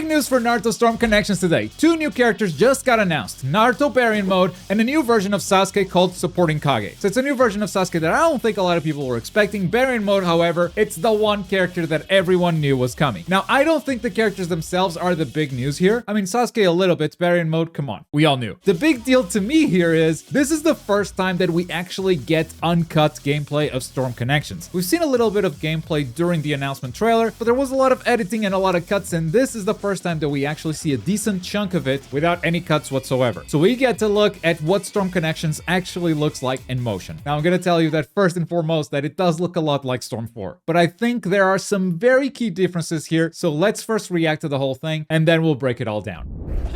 Big news for Naruto Storm Connections today. 2 new characters just got announced. Naruto Baryon Mode and a new version of Sasuke called Supporting Kage. So it's a new version of Sasuke that I don't think a lot of people were expecting. Baryon Mode, however, it's the one character that everyone knew was coming. Now, I don't think the characters themselves are the big news here. I mean, Sasuke a little bit, Baryon Mode, come on. We all knew. The big deal to me here is this is the first time that we actually get uncut gameplay of Storm Connections. We've seen a little bit of gameplay during the announcement trailer, but there was a lot of editing and a lot of cuts, and this is the first time that we actually see a decent chunk of it without any cuts whatsoever. So we get to look at what Storm Connections actually looks like in motion. Now I'm gonna tell you that first and foremost that it does look a lot like Storm 4, but I think there are some very key differences here, so let's first react to the whole thing and then we'll break it all down.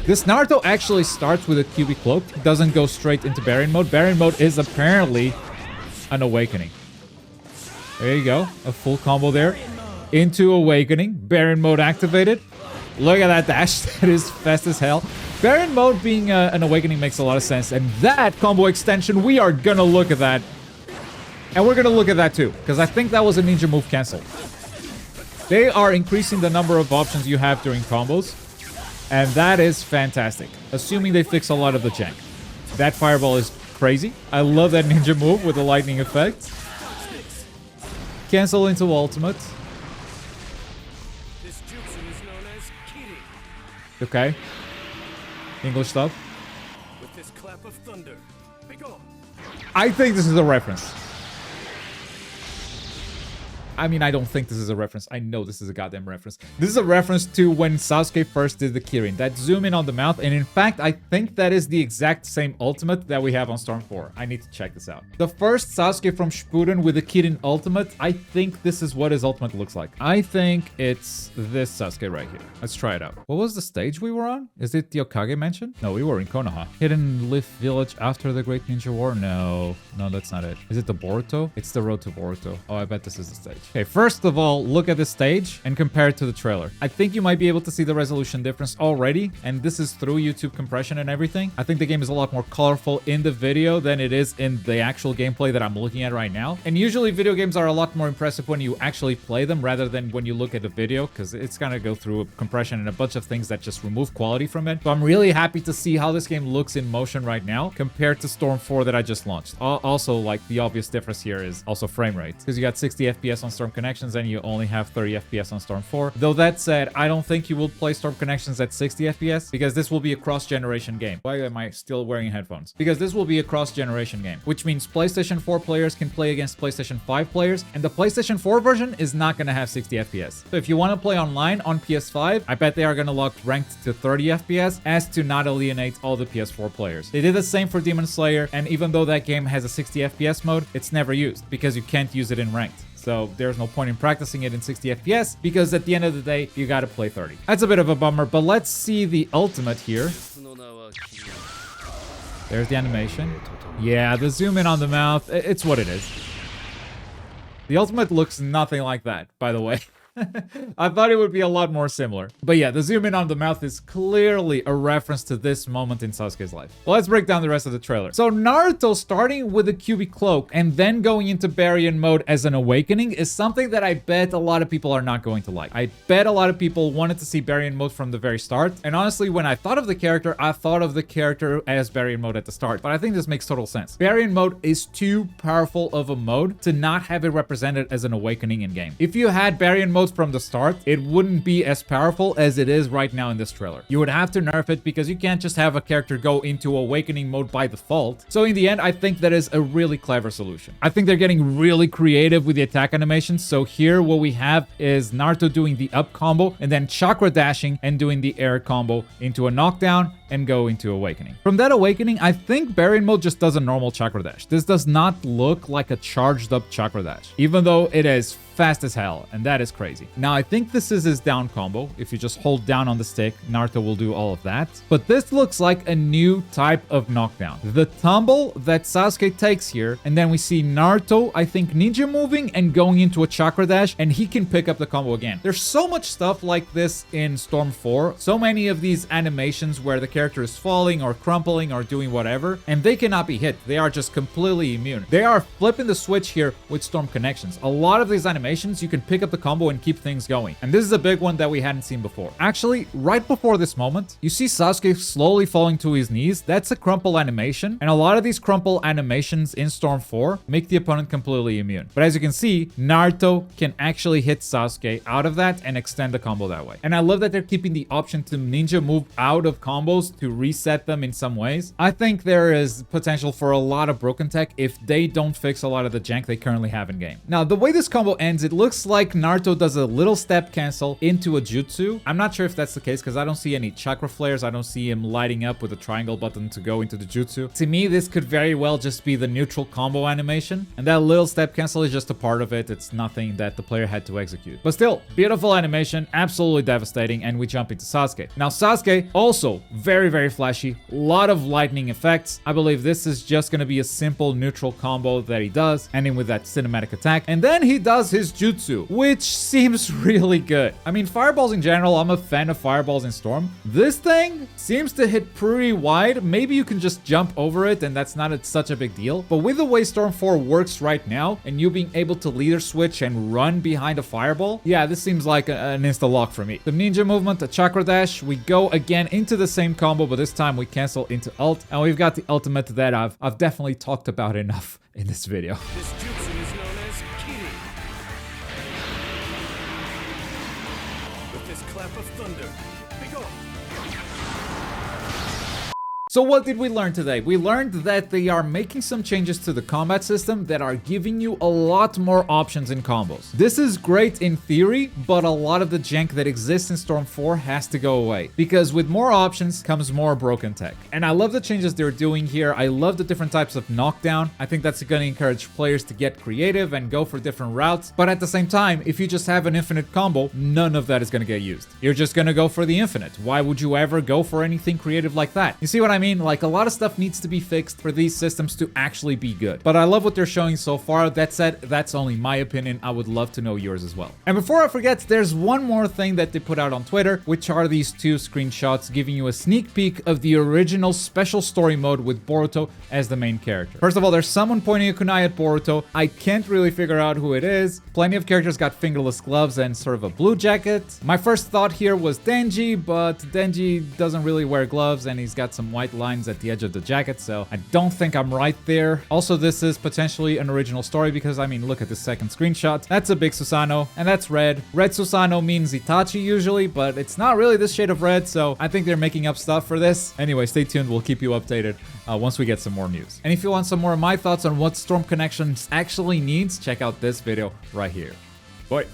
This Naruto actually starts with a QB cloak, doesn't go straight into Baryon Mode. Baryon Mode is apparently an awakening. There you go, a full combo there. Into Awakening, Baryon Mode activated. Look at that dash, that is fast as hell. Baryon Mode being an Awakening makes a lot of sense, and that combo extension, we are gonna look at that. And we're gonna look at that too, because I think that was a ninja move cancel. They are increasing the number of options you have during combos, and that is fantastic, assuming they fix a lot of the jank. That fireball is crazy. I love that ninja move with the lightning effect. Cancel into ultimate. Okay. English stuff. With this clap of thunder, be gone. I think this is a reference. I mean, I don't think this is a reference. I know this is a goddamn reference. This is a reference to when Sasuke first did the Kirin. That zoom in on the mouth. And in fact, I think that is the exact same ultimate that we have on Storm 4. I need to check this out. The first Sasuke from Shippuden with the Kirin ultimate, I think this is what his ultimate looks like. I think it's this Sasuke right here. Let's try it out. What was the stage we were on? Is it the Kage Mansion? No, we were in Konoha. Hidden Leaf Village after the Great Ninja War? No, that's not it. Is it the Boruto? It's the road to Boruto. Oh, I bet this is the stage. Okay, first of all, look at the stage and compare it to the trailer. I think you might be able to see the resolution difference already, and this is through YouTube compression and everything. I think the game is a lot more colorful in the video than it is in the actual gameplay that I'm looking at right now. And usually video games are a lot more impressive when you actually play them rather than when you look at the video, because it's gonna go through a compression and a bunch of things that just remove quality from it. So I'm really happy to see how this game looks in motion right now compared to Storm 4 that I just launched. Also, like, the obvious difference here is also frame rate, because you got 60 FPS on Storm Connection and you only have 30 FPS on Storm 4. Though that said, I don't think you will play Storm Connections at 60 FPS because this will be a cross-generation game. Why am I still wearing headphones? Because this will be a cross-generation game, which means PlayStation 4 players can play against PlayStation 5 players, and the PlayStation 4 version is not going to have 60 FPS. So if you want to play online on PS5, I bet they are going to lock ranked to 30 FPS as to not alienate all the PS4 players. They did the same for Demon Slayer, and even though that game has a 60 FPS mode, it's never used because you can't use it in ranked. So there's no point in practicing it in 60 FPS because at the end of the day, you gotta play 30. That's a bit of a bummer, but let's see the ultimate here. There's the animation. Yeah, the zoom in on the mouth, it's what it is. The ultimate looks nothing like that, by the way. I thought it would be a lot more similar. But yeah, the zoom in on the mouth is clearly a reference to this moment in Sasuke's life. Well, let's break down the rest of the trailer. So Naruto starting with the QB cloak and then going into Baryon Mode as an awakening is something that I bet a lot of people are not going to like. I bet a lot of people wanted to see Baryon Mode from the very start. And honestly, when I thought of the character, I thought of the character as Baryon Mode at the start. But I think this makes total sense. Baryon Mode is too powerful of a mode to not have it represented as an awakening in game. If you had Baryon Mode from the start, it wouldn't be as powerful as it is right now in this trailer. You would have to nerf it because you can't just have a character go into awakening mode by default. So in the end, I think that is a really clever solution. I think they're getting really creative with the attack animations. So here what we have is Naruto doing the up combo and then chakra dashing and doing the air combo into a knockdown and go into awakening. From that awakening, I think Baryon Mode just does a normal chakra dash. This does not look like a charged up chakra dash, even though it is fast as hell, and that is crazy. Now, I think this is his down combo. If you just hold down on the stick, Naruto will do all of that. But this looks like a new type of knockdown. The tumble that Sasuke takes here, and then we see Naruto, I think, ninja moving and going into a chakra dash, and he can pick up the combo again. There's so much stuff like this in Storm 4. So many of these animations where the character is falling or crumpling or doing whatever, and they cannot be hit. They are just completely immune. They are flipping the switch here with Storm Connections. A lot of these animations animations, you can pick up the combo and keep things going. And this is a big one that we hadn't seen before. Actually, right before this moment, you see Sasuke slowly falling to his knees. That's a crumple animation, and a lot of these crumple animations in Storm 4 make the opponent completely immune. But as you can see, Naruto can actually hit Sasuke out of that and extend the combo that way. And I love that they're keeping the option to ninja move out of combos to reset them in some ways. I think there is potential for a lot of broken tech if they don't fix a lot of the jank they currently have in game. Now, the way this combo ends, it looks like Naruto does a little step cancel into a jutsu. I'm not sure if that's the case because I don't see any chakra flares. I don't see him lighting up with a triangle button to go into the jutsu. To me, this could very well just be the neutral combo animation, and that little step cancel is just a part of it. It's nothing that the player had to execute. But still, beautiful animation, absolutely devastating, and we jump into Sasuke. Now, Sasuke, also very, very flashy, a lot of lightning effects. I believe this is just going to be a simple neutral combo that he does, ending with that cinematic attack. And then he does his jutsu, which seems really good. I mean, fireballs in general, I'm a fan of fireballs in Storm. This thing seems to hit pretty wide. Maybe you can just jump over it and that's not such a big deal. But with the way Storm 4 works right now, and you being able to leader switch and run behind a fireball, yeah, this seems like an insta-lock for me. The ninja movement, a chakra dash, we go again into the same combo, but this time we cancel into ult, and we've got the ultimate that I've definitely talked about enough in this video. This jutsu is known as Kage. With this clap of thunder, be gone. So what did we learn today? We learned that they are making some changes to the combat system that are giving you a lot more options in combos. This is great in theory, but a lot of the jank that exists in Storm 4 has to go away, because with more options comes more broken tech. And I love the changes they're doing here. I love the different types of knockdown. I think that's going to encourage players to get creative and go for different routes. But at the same time, if you just have an infinite combo, none of that is going to get used. You're just going to go for the infinite. Why would you ever go for anything creative like that? You see what I mean? Like, a lot of stuff needs to be fixed for these systems to actually be good. But I love what they're showing so far. That said, that's only my opinion. I would love to know yours as well. And before I forget, there's one more thing that they put out on Twitter, which are these two screenshots giving you a sneak peek of the original special story mode with Boruto as the main character. First of all, there's someone pointing a kunai at Boruto. I can't really figure out who it is. Plenty of characters got fingerless gloves and sort of a blue jacket. My first thought here was Denji, but Denji doesn't really wear gloves and he's got some white lines at the edge of the jacket, so I don't think I'm right there. Also, this is potentially an original story because, I mean, look at the second screenshot. That's a big Susanoo, and that's red. Red Susanoo means Itachi usually, but it's not really this shade of red, so I think they're making up stuff for this. Anyway, stay tuned. We'll keep you updated once we get some more news. And if you want some more of my thoughts on what Storm Connection actually needs, check out this video right here. Bye.